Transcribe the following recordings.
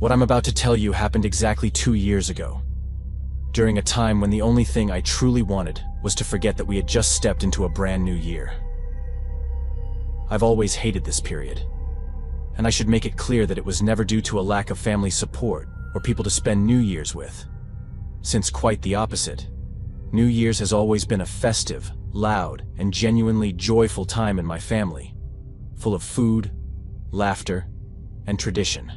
What I'm about to tell you happened exactly 2 years ago, during a time when the only thing I truly wanted was to forget that we had just stepped into a brand new year. I've always hated this period, and I should make it clear that it was never due to a lack of family support or people to spend New Year's with. Since quite the opposite, New Year's has always been a festive, loud, and genuinely joyful time in my family, full of food, laughter, and tradition.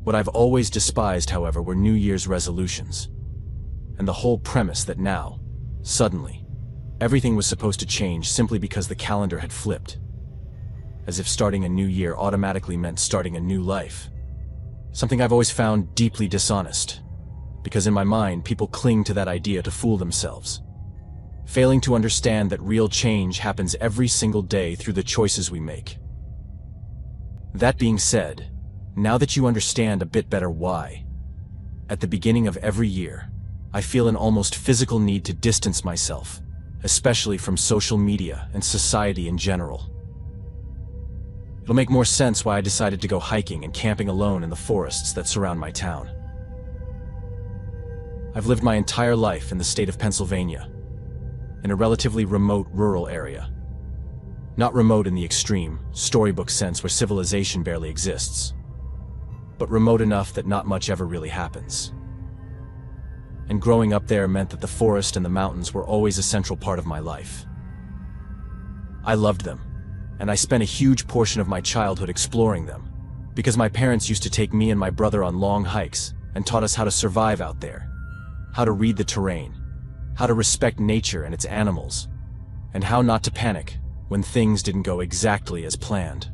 What I've always despised, however, were New Year's resolutions, and the whole premise that now, suddenly, everything was supposed to change simply because the calendar had flipped, as if starting a new year automatically meant starting a new life. Something I've always found deeply dishonest, because in my mind, people cling to that idea to fool themselves, failing to understand that real change happens every single day through the choices we make. That being said, now that you understand a bit better why, at the beginning of every year, I feel an almost physical need to distance myself, especially from social media and society in general. It'll make more sense why I decided to go hiking and camping alone in the forests that surround my town. I've lived my entire life in the state of Pennsylvania, in a relatively remote rural area. Not remote in the extreme, storybook sense where civilization barely exists, but remote enough that not much ever really happens. And growing up there meant that the forest and the mountains were always a central part of my life. I loved them, and I spent a huge portion of my childhood exploring them, because my parents used to take me and my brother on long hikes and taught us how to survive out there, how to read the terrain, how to respect nature and its animals, and how not to panic when things didn't go exactly as planned.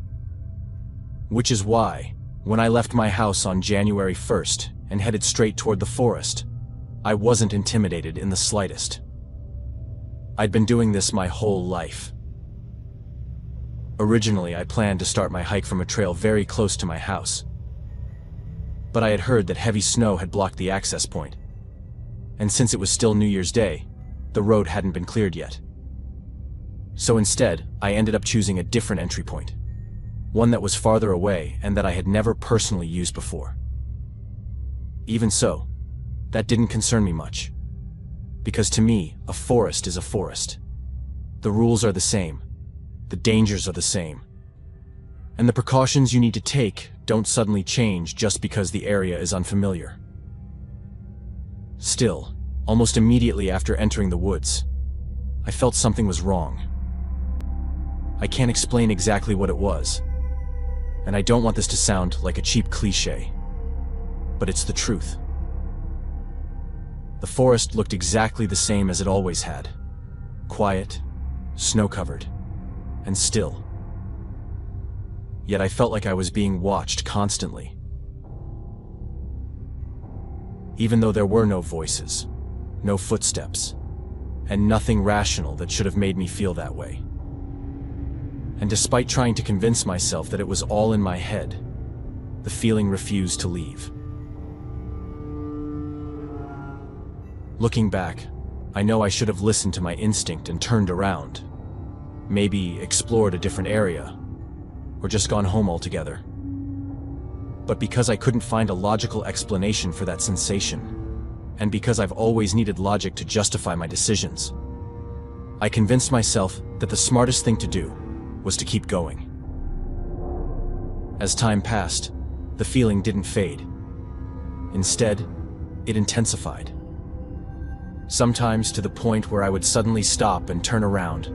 Which is why, when I left my house on January 1st and headed straight toward the forest, I wasn't intimidated in the slightest. I'd been doing this my whole life. Originally, I planned to start my hike from a trail very close to my house, but I had heard that heavy snow had blocked the access point, and since it was still New Year's Day, the road hadn't been cleared yet. So instead, I ended up choosing a different entry point, one that was farther away and that I had never personally used before. Even so, that didn't concern me much, because to me, a forest is a forest. The rules are the same, the dangers are the same, and the precautions you need to take don't suddenly change just because the area is unfamiliar. Still, almost immediately after entering the woods, I felt something was wrong. I can't explain exactly what it was, and I don't want this to sound like a cheap cliché, but it's the truth. The forest looked exactly the same as it always had. Quiet, snow-covered, and still. Yet I felt like I was being watched constantly. Even though there were no voices, no footsteps, and nothing rational that should have made me feel that way. And despite trying to convince myself that it was all in my head, the feeling refused to leave. Looking back, I know I should have listened to my instinct and turned around. Maybe explored a different area, or just gone home altogether. But because I couldn't find a logical explanation for that sensation, and because I've always needed logic to justify my decisions, I convinced myself that the smartest thing to do was to keep going. As time passed, the feeling didn't fade. Instead, it intensified. Sometimes to the point where I would suddenly stop and turn around,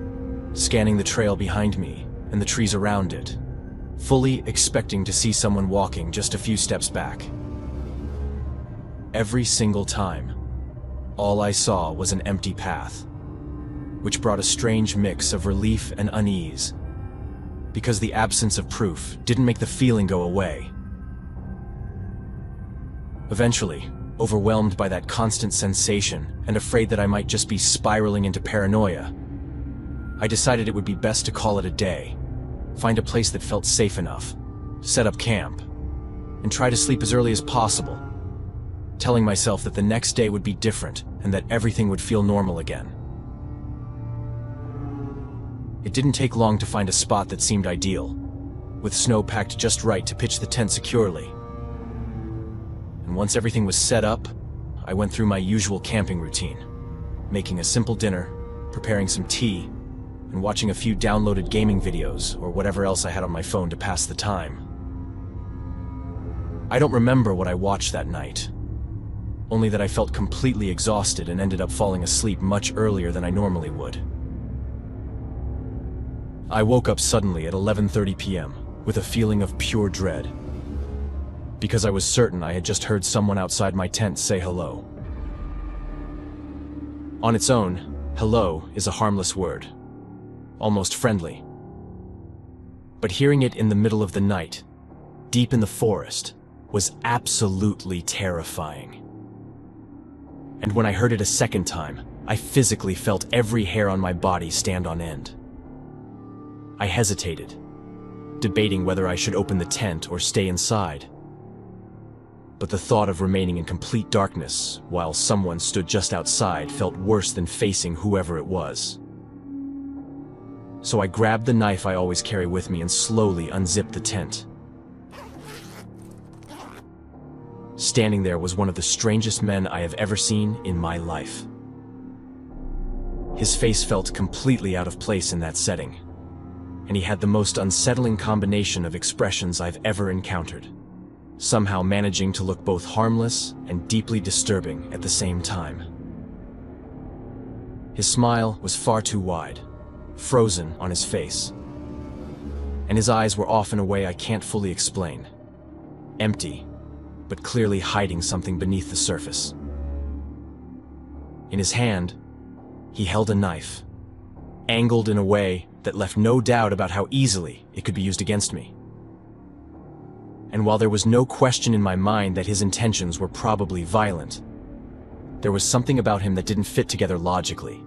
scanning the trail behind me and the trees around it, fully expecting to see someone walking just a few steps back. Every single time, all I saw was an empty path, which brought a strange mix of relief and unease, because the absence of proof didn't make the feeling go away. Eventually, overwhelmed by that constant sensation and afraid that I might just be spiraling into paranoia, I decided it would be best to call it a day, find a place that felt safe enough, set up camp, and try to sleep as early as possible, telling myself that the next day would be different and that everything would feel normal again. It didn't take long to find a spot that seemed ideal, with snow packed just right to pitch the tent securely, and once everything was set up, I went through my usual camping routine, making a simple dinner, preparing some tea, and watching a few downloaded gaming videos or whatever else I had on my phone to pass the time. I don't remember what I watched that night, only that I felt completely exhausted and ended up falling asleep much earlier than I normally would. I woke up suddenly at 11:30 p.m. with a feeling of pure dread, because I was certain I had just heard someone outside my tent say hello. On its own, hello is a harmless word, almost friendly. But hearing it in the middle of the night, deep in the forest, was absolutely terrifying. And when I heard it a second time, I physically felt every hair on my body stand on end. I hesitated, debating whether I should open the tent or stay inside. But the thought of remaining in complete darkness while someone stood just outside felt worse than facing whoever it was. So I grabbed the knife I always carry with me and slowly unzipped the tent. Standing there was one of the strangest men I have ever seen in my life. His face felt completely out of place in that setting, and he had the most unsettling combination of expressions I've ever encountered, somehow managing to look both harmless and deeply disturbing at the same time. His smile was far too wide, frozen on his face, and his eyes were off in a way I can't fully explain. Empty, but clearly hiding something beneath the surface. In his hand, he held a knife, angled in a way that left no doubt about how easily it could be used against me. And while there was no question in my mind that his intentions were probably violent, there was something about him that didn't fit together logically.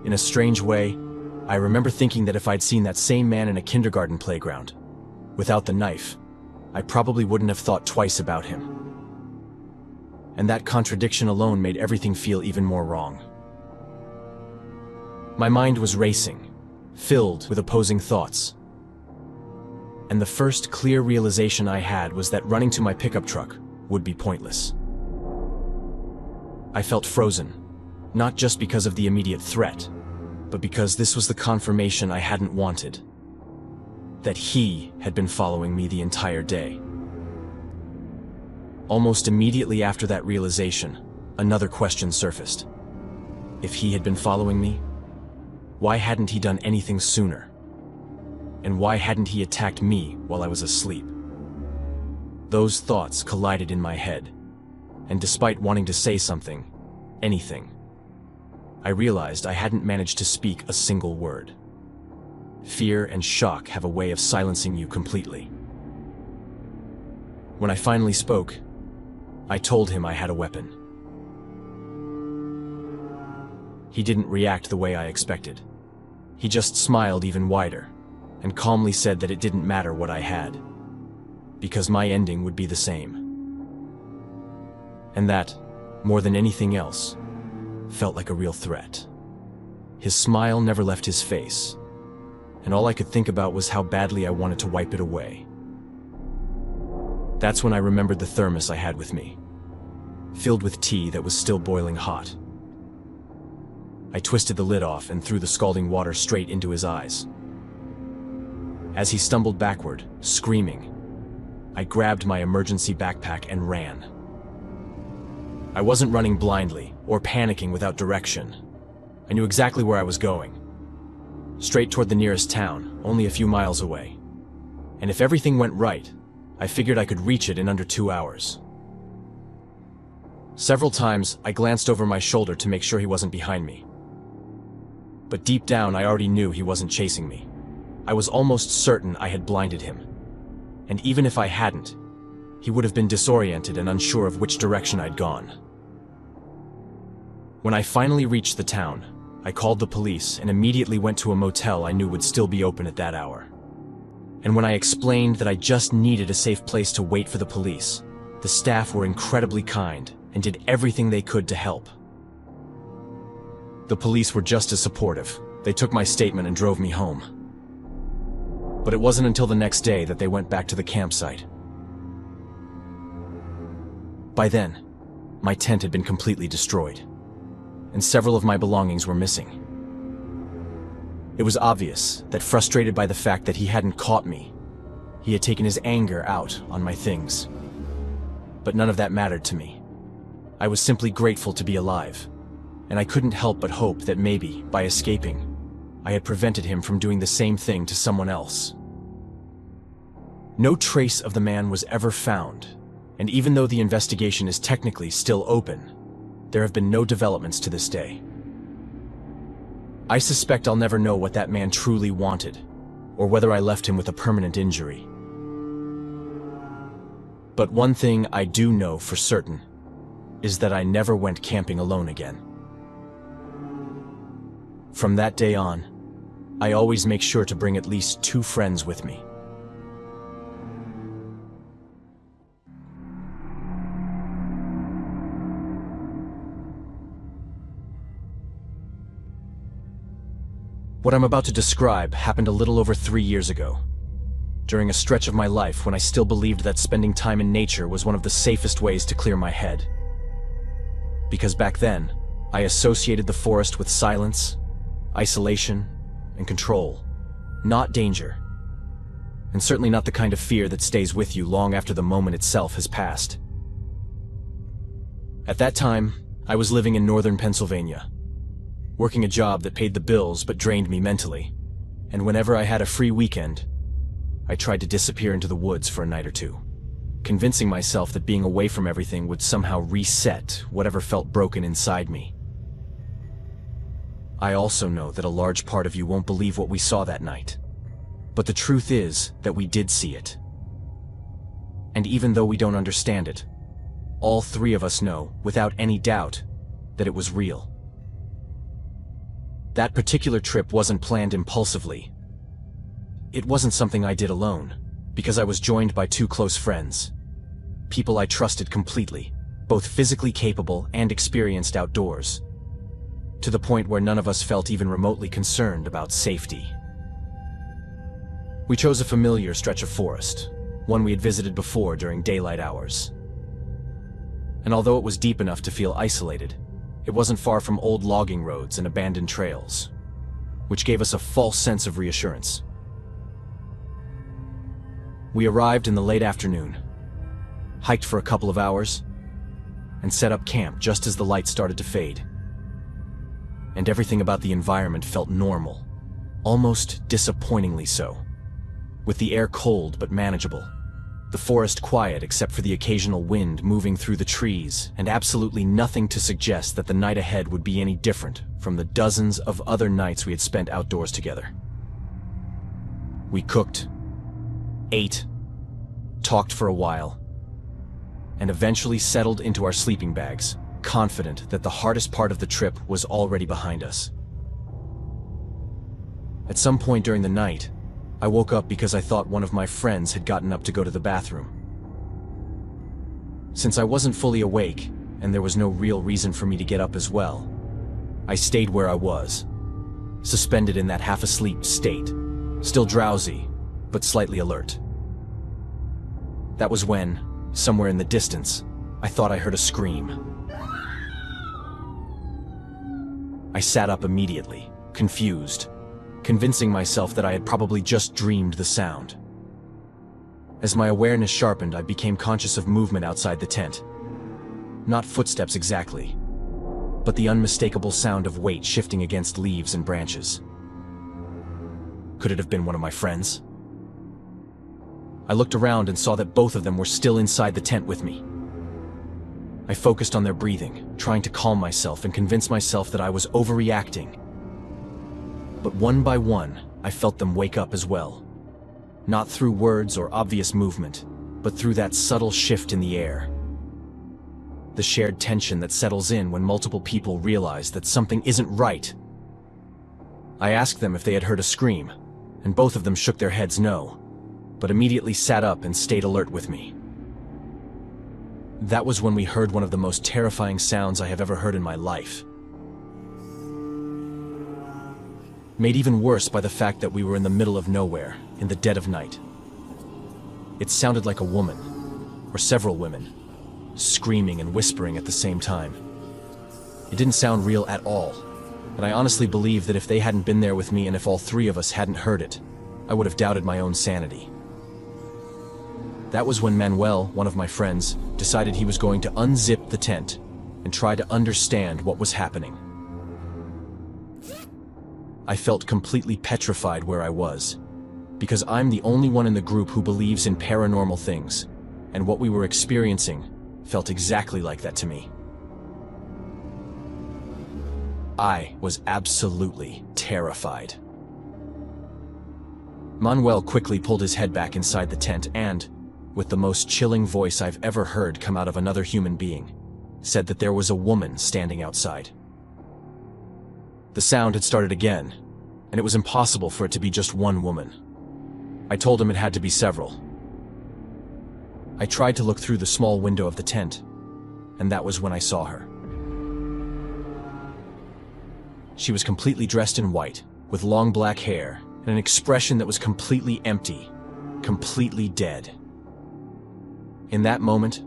In a strange way, I remember thinking that if I'd seen that same man in a kindergarten playground, without the knife, I probably wouldn't have thought twice about him. And that contradiction alone made everything feel even more wrong. My mind was racing, filled with opposing thoughts. And the first clear realization I had was that running to my pickup truck would be pointless. I felt frozen, not just because of the immediate threat, but because this was the confirmation I hadn't wanted. That he had been following me the entire day. Almost immediately after that realization, another question surfaced. If he had been following me, why hadn't he done anything sooner? And why hadn't he attacked me while I was asleep? Those thoughts collided in my head, and despite wanting to say something, anything, I realized I hadn't managed to speak a single word. Fear and shock have a way of silencing you completely. When I finally spoke, I told him I had a weapon. He didn't react the way I expected. He just smiled even wider, and calmly said that it didn't matter what I had, because my ending would be the same. And that, more than anything else, felt like a real threat. His smile never left his face, and all I could think about was how badly I wanted to wipe it away. That's when I remembered the thermos I had with me, filled with tea that was still boiling hot. I twisted the lid off and threw the scalding water straight into his eyes. As he stumbled backward, screaming, I grabbed my emergency backpack and ran. I wasn't running blindly or panicking without direction. I knew exactly where I was going. Straight toward the nearest town, only a few miles away. And if everything went right, I figured I could reach it in under 2 hours. Several times, I glanced over my shoulder to make sure he wasn't behind me. But deep down, I already knew he wasn't chasing me. I was almost certain I had blinded him. And even if I hadn't, he would have been disoriented and unsure of which direction I'd gone. When I finally reached the town, I called the police and immediately went to a motel I knew would still be open at that hour. And when I explained that I just needed a safe place to wait for the police, the staff were incredibly kind and did everything they could to help. The police were just as supportive. They took my statement and drove me home. But it wasn't until the next day that they went back to the campsite. By then, my tent had been completely destroyed, and several of my belongings were missing. It was obvious that, frustrated by the fact that he hadn't caught me, he had taken his anger out on my things. But none of that mattered to me. I was simply grateful to be alive, and I couldn't help but hope that maybe, by escaping, I had prevented him from doing the same thing to someone else. No trace of the man was ever found, and even though the investigation is technically still open, there have been no developments to this day. I suspect I'll never know what that man truly wanted, or whether I left him with a permanent injury. But one thing I do know for certain is that I never went camping alone again. From that day on, I always make sure to bring at least 2 friends with me. What I'm about to describe happened a little over 3 years ago, during a stretch of my life when I still believed that spending time in nature was one of the safest ways to clear my head. Because back then, I associated the forest with silence, isolation, and control, not danger, and certainly not the kind of fear that stays with you long after the moment itself has passed. At that time, I was living in northern Pennsylvania, working a job that paid the bills but drained me mentally, and whenever I had a free weekend, I tried to disappear into the woods for a night or two, convincing myself that being away from everything would somehow reset whatever felt broken inside me. I also know that a large part of you won't believe what we saw that night, but the truth is that we did see it. And even though we don't understand it, all 3 of us know, without any doubt, that it was real. That particular trip wasn't planned impulsively. It wasn't something I did alone, because I was joined by 2 close friends, people I trusted completely, both physically capable and experienced outdoors, to the point where none of us felt even remotely concerned about safety. We chose a familiar stretch of forest, one we had visited before during daylight hours. And although it was deep enough to feel isolated, it wasn't far from old logging roads and abandoned trails, which gave us a false sense of reassurance. We arrived in the late afternoon, hiked for a couple of hours, and set up camp just as the light started to fade. And everything about the environment felt normal, almost disappointingly so, with the air cold but manageable, the forest quiet except for the occasional wind moving through the trees, and absolutely nothing to suggest that the night ahead would be any different from the dozens of other nights we had spent outdoors together. We cooked, ate, talked for a while, and eventually settled into our sleeping bags, confident that the hardest part of the trip was already behind us. At some point during the night, I woke up because I thought one of my friends had gotten up to go to the bathroom. Since I wasn't fully awake, and there was no real reason for me to get up as well, I stayed where I was, suspended in that half-asleep state, still drowsy, but slightly alert. That was when, somewhere in the distance, I thought I heard a scream. I sat up immediately, confused, convincing myself that I had probably just dreamed the sound. As my awareness sharpened, I became conscious of movement outside the tent. Not footsteps exactly, but the unmistakable sound of weight shifting against leaves and branches. Could it have been one of my friends? I looked around and saw that both of them were still inside the tent with me. I focused on their breathing, trying to calm myself and convince myself that I was overreacting. But one by one, I felt them wake up as well. Not through words or obvious movement, but through that subtle shift in the air. The shared tension that settles in when multiple people realize that something isn't right. I asked them if they had heard a scream, and both of them shook their heads no, but immediately sat up and stayed alert with me. That was when we heard one of the most terrifying sounds I have ever heard in my life. Made even worse by the fact that we were in the middle of nowhere, in the dead of night. It sounded like a woman, or several women, screaming and whispering at the same time. It didn't sound real at all, and I honestly believe that if they hadn't been there with me and if all three of us hadn't heard it, I would have doubted my own sanity. That was when Manuel, one of my friends, decided he was going to unzip the tent and try to understand what was happening. I felt completely petrified where I was, because I'm the only one in the group who believes in paranormal things, and what we were experiencing felt exactly like that to me. I was absolutely terrified. Manuel quickly pulled his head back inside the tent and, with the most chilling voice I've ever heard come out of another human being, said that there was a woman standing outside. The sound had started again, and it was impossible for it to be just one woman. I told him it had to be several. I tried to look through the small window of the tent, and that was when I saw her. She was completely dressed in white, with long black hair, and an expression that was completely empty, completely dead. In that moment,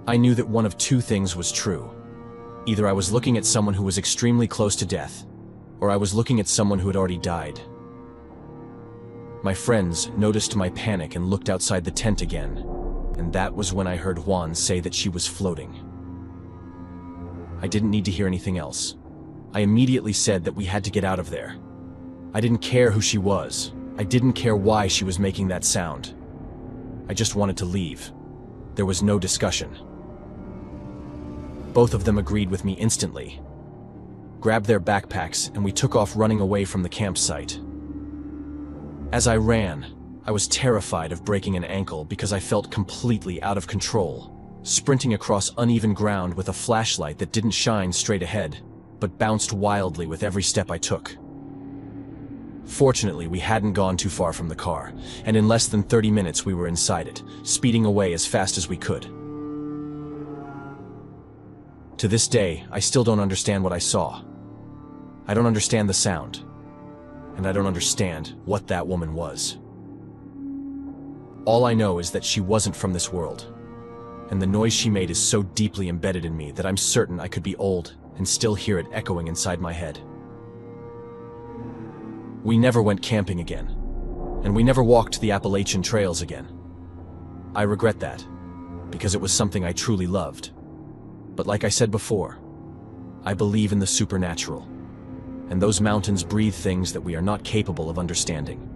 I knew that one of two things was true. Either I was looking at someone who was extremely close to death, or I was looking at someone who had already died. My friends noticed my panic and looked outside the tent again, and that was when I heard Juan say that she was floating. I didn't need to hear anything else. I immediately said that we had to get out of there. I didn't care who she was. I didn't care why she was making that sound. I just wanted to leave. There was no discussion. Both of them agreed with me instantly, grabbed their backpacks, and we took off running away from the campsite. As I ran, I was terrified of breaking an ankle because I felt completely out of control, sprinting across uneven ground with a flashlight that didn't shine straight ahead, but bounced wildly with every step I took. Fortunately, we hadn't gone too far from the car, and in less than 30 minutes we were inside it, speeding away as fast as we could. To this day, I still don't understand what I saw. I don't understand the sound, and I don't understand what that woman was. All I know is that she wasn't from this world, and the noise she made is so deeply embedded in me that I'm certain I could be old and still hear it echoing inside my head. We never went camping again, and we never walked the Appalachian trails again. I regret that, because it was something I truly loved. But like I said before, I believe in the supernatural, and those mountains breathe things that we are not capable of understanding.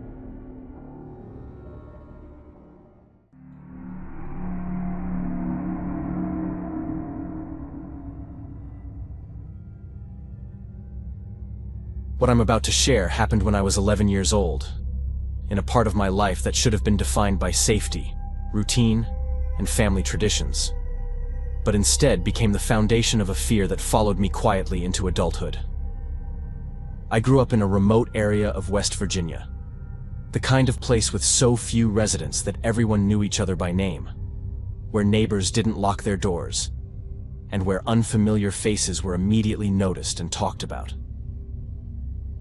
What I'm about to share happened when I was 11 years old, in a part of my life that should have been defined by safety, routine, and family traditions, but instead became the foundation of a fear that followed me quietly into adulthood. I grew up in a remote area of West Virginia, the kind of place with so few residents that everyone knew each other by name, where neighbors didn't lock their doors, and where unfamiliar faces were immediately noticed and talked about.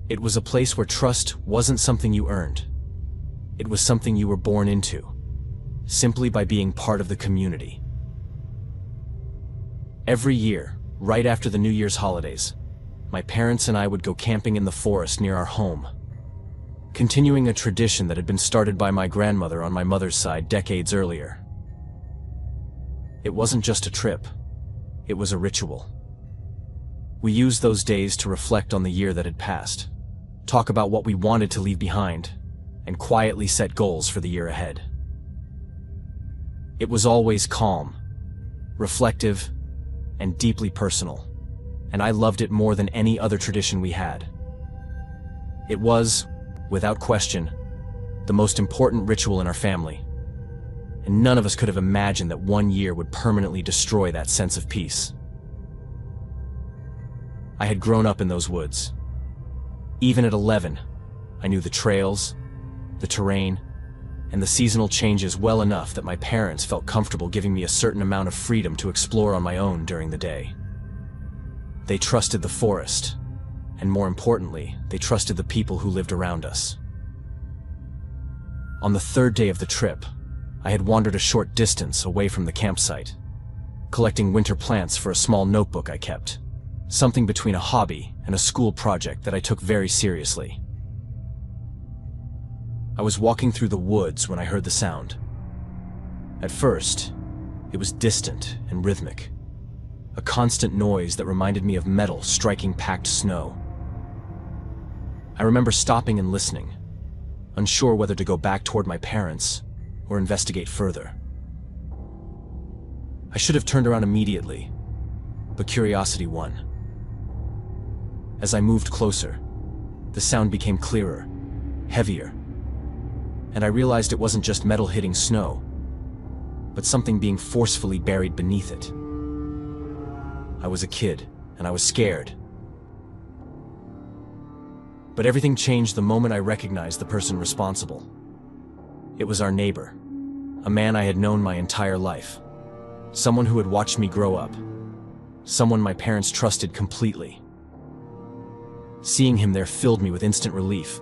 It was a place where trust wasn't something you earned. It was something you were born into, simply by being part of the community. Every year, right after the New Year's holidays, my parents and I would go camping in the forest near our home, continuing a tradition that had been started by my grandmother on my mother's side decades earlier. It wasn't just a trip, it was a ritual. We used those days to reflect on the year that had passed, talk about what we wanted to leave behind, and quietly set goals for the year ahead. It was always calm, reflective, and deeply personal, and I loved it more than any other tradition we had. It was, without question, the most important ritual in our family, and none of us could have imagined that one year would permanently destroy that sense of peace. I had grown up in those woods. Even at 11, I knew the trails, the terrain, and the seasonal changes well enough that my parents felt comfortable giving me a certain amount of freedom to explore on my own during the day. They trusted the forest, and more importantly, they trusted the people who lived around us. On the third day of the trip, I had wandered a short distance away from the campsite, collecting winter plants for a small notebook I kept, something between a hobby and a school project that I took very seriously. I was walking through the woods when I heard the sound. At first, it was distant and rhythmic, a constant noise that reminded me of metal striking packed snow. I remember stopping and listening, unsure whether to go back toward my parents or investigate further. I should have turned around immediately, but curiosity won. As I moved closer, the sound became clearer, heavier, and I realized it wasn't just metal hitting snow, but something being forcefully buried beneath it. I was a kid, and I was scared. But everything changed the moment I recognized the person responsible. It was our neighbor, a man I had known my entire life, someone who had watched me grow up, someone my parents trusted completely. Seeing him there filled me with instant relief,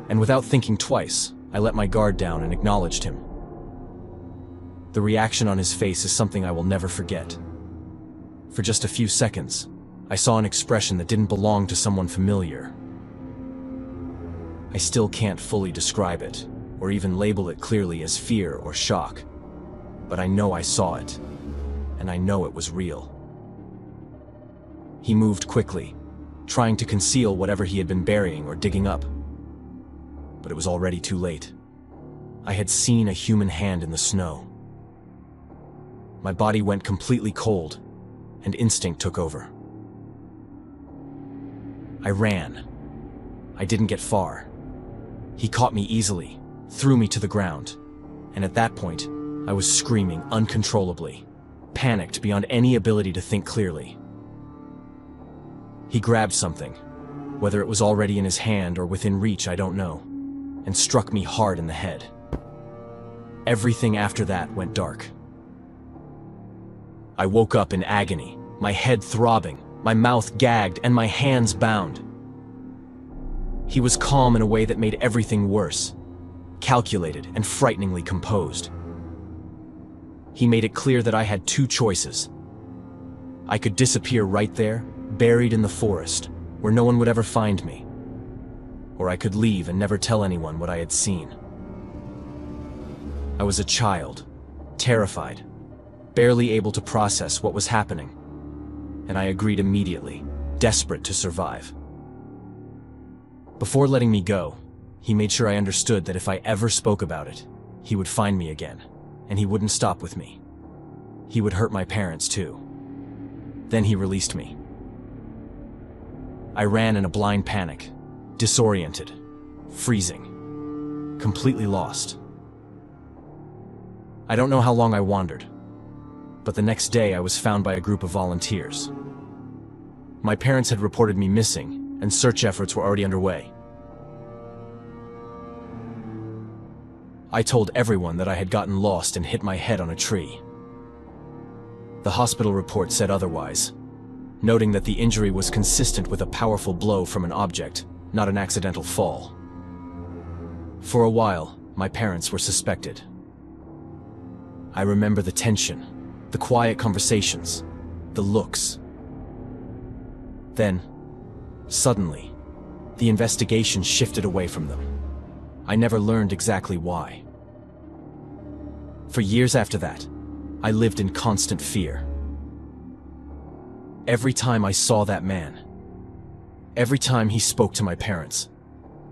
and without thinking twice, I let my guard down and acknowledged him. The reaction on his face is something I will never forget. For just a few seconds, I saw an expression that didn't belong to someone familiar. I still can't fully describe it, or even label it clearly as fear or shock, but I know I saw it, and I know it was real. He moved quickly, trying to conceal whatever he had been burying or digging up. But it was already too late. I had seen a human hand in the snow. My body went completely cold, and instinct took over. I ran. I didn't get far. He caught me easily, threw me to the ground, and at that point, I was screaming uncontrollably, panicked beyond any ability to think clearly. He grabbed something, whether it was already in his hand or within reach, I don't know, and struck me hard in the head. Everything after that went dark. I woke up in agony, my head throbbing, my mouth gagged, and my hands bound. He was calm in a way that made everything worse, calculated and frighteningly composed. He made it clear that I had two choices. I could disappear right there, buried in the forest, where no one would ever find me, or I could leave and never tell anyone what I had seen. I was a child, terrified, barely able to process what was happening, and I agreed immediately, desperate to survive. Before letting me go, he made sure I understood that if I ever spoke about it, he would find me again, and he wouldn't stop with me. He would hurt my parents too. Then he released me. I ran in a blind panic, disoriented, freezing, completely lost. I don't know how long I wandered, but the next day I was found by a group of volunteers. My parents had reported me missing, and search efforts were already underway. I told everyone that I had gotten lost and hit my head on a tree. The hospital report said otherwise, noting that the injury was consistent with a powerful blow from an object, not an accidental fall. For a while, my parents were suspected. I remember the tension, the quiet conversations, the looks. Then, suddenly, the investigation shifted away from them. I never learned exactly why. For years after that, I lived in constant fear. Every time I saw that man, every time he spoke to my parents,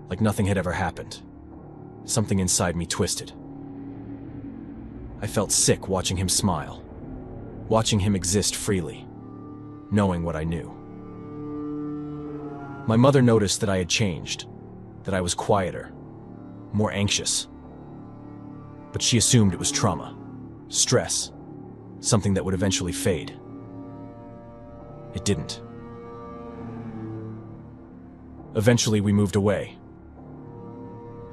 like nothing had ever happened, something inside me twisted. I felt sick watching him smile, watching him exist freely, knowing what I knew. My mother noticed that I had changed, that I was quieter, more anxious. But she assumed it was trauma, stress, something that would eventually fade. It didn't. Eventually, we moved away.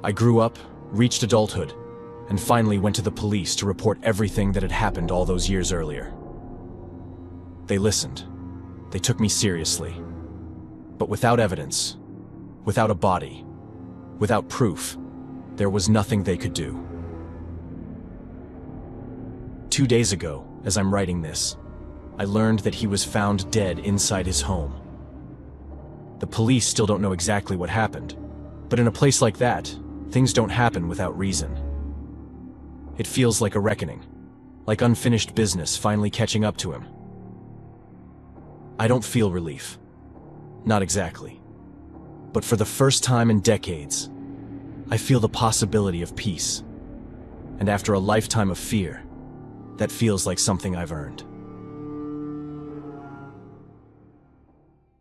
I grew up, reached adulthood, and finally went to the police to report everything that had happened all those years earlier. They listened. They took me seriously. But without evidence, without a body, without proof, there was nothing they could do. 2 days ago, as I'm writing this, I learned that he was found dead inside his home. The police still don't know exactly what happened, but in a place like that, things don't happen without reason. It feels like a reckoning, like unfinished business finally catching up to him. I don't feel relief. Not exactly. But for the first time in decades, I feel the possibility of peace. And after a lifetime of fear, that feels like something I've earned.